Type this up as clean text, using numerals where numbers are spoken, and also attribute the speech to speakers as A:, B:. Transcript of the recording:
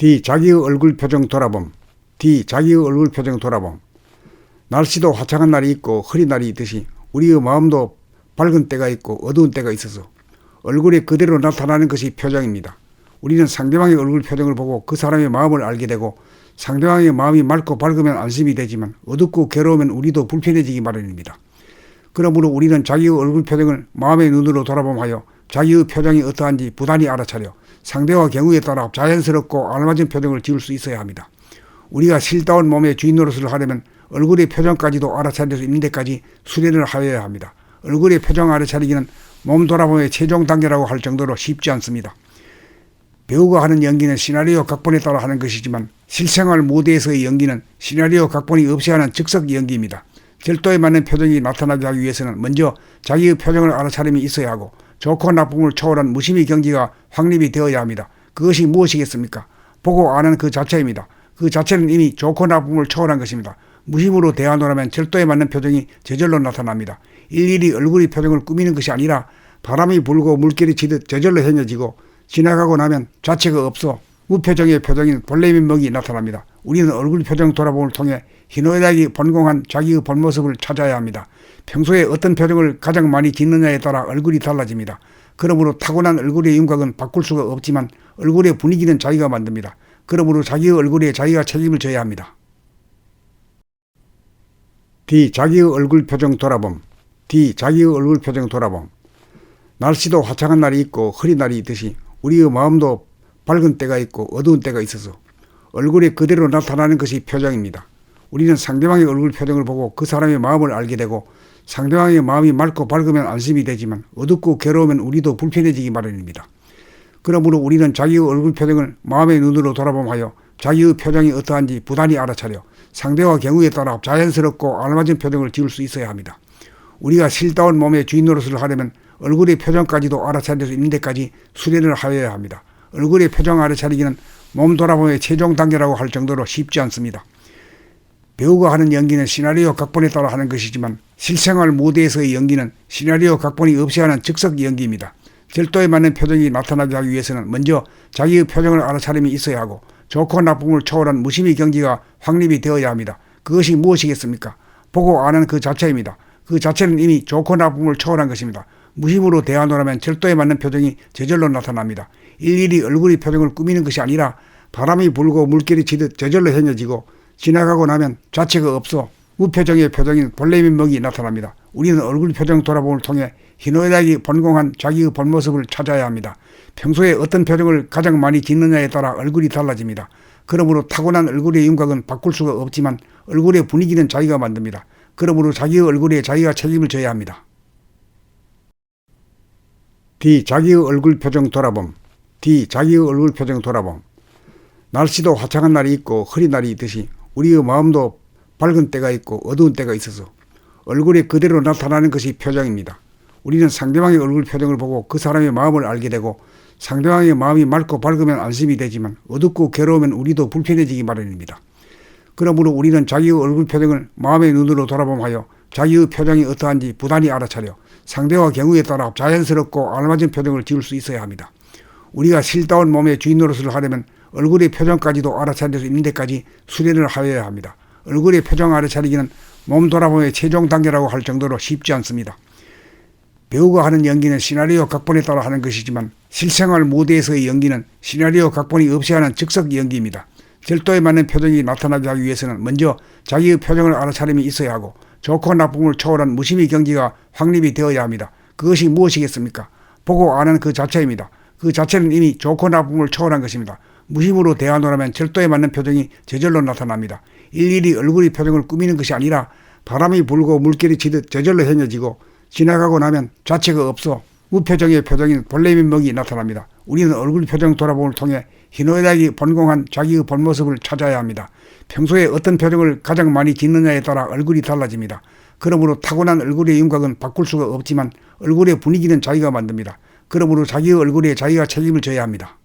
A: D. 자기의 얼굴 표정 돌아봄. D. 자기의 얼굴 표정 돌아봄. 날씨도 화창한 날이 있고 흐린 날이 있듯이 우리의 마음도 밝은 때가 있고 어두운 때가 있어서 얼굴에 그대로 나타나는 것이 표정입니다. 우리는 상대방의 얼굴 표정을 보고 그 사람의 마음을 알게 되고 상대방의 마음이 맑고 밝으면 안심이 되지만 어둡고 괴로우면 우리도 불편해지기 마련입니다. 그러므로 우리는 자기의 얼굴 표정을 마음의 눈으로 돌아봄하여 자기의 표정이 어떠한지 부단히 알아차려 상대와 경우에 따라 자연스럽고 알맞은 표정을 지을 수 있어야 합니다. 우리가 실다운 몸의 주인 노릇을 하려면 얼굴의 표정까지도 알아차릴 수 있는 데까지 수련을 하여야 합니다. 얼굴의 표정 알아차리기는 몸 돌아봄의 최종 단계라고 할 정도로 쉽지 않습니다. 배우가 하는 연기는 시나리오 각본에 따라 하는 것이지만 실생활 무대에서의 연기는 시나리오 각본이 없이 하는 즉석 연기입니다. 절도에 맞는 표정이 나타나게 하기 위해서는 먼저 자기의 표정을 알아차림이 있어야 하고 좋고 나쁨을 초월한 무심의 경지가 확립이 되어야 합니다. 그것이 무엇이겠습니까? 보고 아는 그 자체입니다. 그 자체는 이미 좋고 나쁨을 초월한 것입니다. 무심으로 대하노라면 절도에 맞는 표정이 저절로 나타납니다. 일일이 얼굴의 표정을 꾸미는 것이 아니라 바람이 불고 물결이 치듯 저절로 행해지고 지나가고 나면 자체가 없어 무표정의 표정인 본래 면목이 나타납니다. 우리는 얼굴 표정 돌아봄을 통해 희노애락이 번공한 자기의 본 모습을 찾아야 합니다. 평소에 어떤 표정을 가장 많이 짓느냐에 따라 얼굴이 달라집니다. 그러므로 타고난 얼굴의 윤곽은 바꿀 수가 없지만 얼굴의 분위기는 자기가 만듭니다. 그러므로 자기의 얼굴에 자기가 책임을 져야 합니다. D. 자기의 얼굴 표정 돌아봄. D. 자기의 얼굴 표정 돌아봄. 날씨도 화창한 날이 있고 흐린 날이 있듯이 우리의 마음도 밝은 때가 있고 어두운 때가 있어서 얼굴에 그대로 나타나는 것이 표정입니다. 우리는 상대방의 얼굴 표정을 보고 그 사람의 마음을 알게 되고 상대방의 마음이 맑고 밝으면 안심이 되지만 어둡고 괴로우면 우리도 불편해지기 마련입니다. 그러므로 우리는 자기의 얼굴 표정을 마음의 눈으로 돌아봄하여 자기의 표정이 어떠한지 부단히 알아차려 상대와 경우에 따라 자연스럽고 알맞은 표정을 지을 수 있어야 합니다. 우리가 실다운 몸의 주인 노릇을 하려면 얼굴의 표정까지도 알아차릴 수 있는 데까지 수련을 하여야 합니다. 얼굴의 표정 알아차리기는 몸 돌아봄의 최종 단계라고 할 정도로 쉽지 않습니다. 배우가 하는 연기는 시나리오 각본에 따라 하는 것이지만 실생활 무대에서의 연기는 시나리오 각본이 없이 하는 즉석 연기입니다. 절도에 맞는 표정이 나타나게 하기 위해서는 먼저 자기의 표정을 알아차림이 있어야 하고 좋고 나쁨을 초월한 무심의 경지가 확립이 되어야 합니다. 그것이 무엇이겠습니까? 보고 아는 그 자체입니다. 그 자체는 이미 좋고 나쁨을 초월한 것입니다. 무심으로 대하노라면 절도에 맞는 표정이 저절로 나타납니다. 일일이 얼굴의 표정을 꾸미는 것이 아니라 바람이 불고 물결이 치듯 저절로 행해지고 지나가고 나면 자체가 없어 무표정의 표정인 본래 면목이 나타납니다. 우리는 얼굴 표정 돌아봄을 통해 희노애락이 번공한 자기의 본 모습을 찾아야 합니다. 평소에 어떤 표정을 가장 많이 짓느냐에 따라 얼굴이 달라집니다. 그러므로 타고난 얼굴의 윤곽은 바꿀 수가 없지만 얼굴의 분위기는 자기가 만듭니다. 그러므로 자기의 얼굴에 자기가 책임을 져야 합니다. D. 자기의 얼굴 표정 돌아봄. D. 자기의 얼굴 표정 돌아봄. 날씨도 화창한 날이 있고 흐린 날이 있듯이 우리의 마음도 밝은 때가 있고 어두운 때가 있어서 얼굴에 그대로 나타나는 것이 표정입니다. 우리는 상대방의 얼굴 표정을 보고 그 사람의 마음을 알게 되고 상대방의 마음이 맑고 밝으면 안심이 되지만 어둡고 괴로우면 우리도 불편해지기 마련입니다. 그러므로 우리는 자기의 얼굴 표정을 마음의 눈으로 돌아봄하여 자기의 표정이 어떠한지 부단히 알아차려 상대와 경우에 따라 자연스럽고 알맞은 표정을 지을 수 있어야 합니다. 우리가 실다운 몸의 주인 노릇을 하려면 얼굴의 표정까지도 알아차릴 수 있는 데까지 수련을 하여야 합니다. 얼굴의 표정 알아차리기는 몸 돌아봄의 최종 단계라고 할 정도로 쉽지 않습니다. 배우가 하는 연기는 시나리오 각본에 따라 하는 것이지만 실생활 무대에서의 연기는 시나리오 각본이 없이 하는 즉석 연기입니다. 절도에 맞는 표정이 나타나게 하기 위해서는 먼저 자기의 표정을 알아차림이 있어야 하고 좋고 나쁨을 초월한 무심의 경지가 확립이 되어야 합니다. 그것이 무엇이겠습니까? 보고 아는 그 자체입니다. 그 자체는 이미 좋고 나쁨을 초월한 것입니다. 무심으로 대하노라면 절도에 맞는 표정이 저절로 나타납니다. 일일이 얼굴의 표정을 꾸미는 것이 아니라 바람이 불고 물결이 치듯 저절로 행해지고 지나가고 나면 자체가 없어 무표정의 표정인 본래 면목이 나타납니다. 우리는 얼굴 표정 돌아봄을 통해 희노애락이 번공한 자기의 본 모습을 찾아야 합니다. 평소에 어떤 표정을 가장 많이 짓느냐에 따라 얼굴이 달라집니다. 그러므로 타고난 얼굴의 윤곽은 바꿀 수가 없지만 얼굴의 분위기는 자기가 만듭니다. 그러므로 자기의 얼굴에 자기가 책임을 져야 합니다.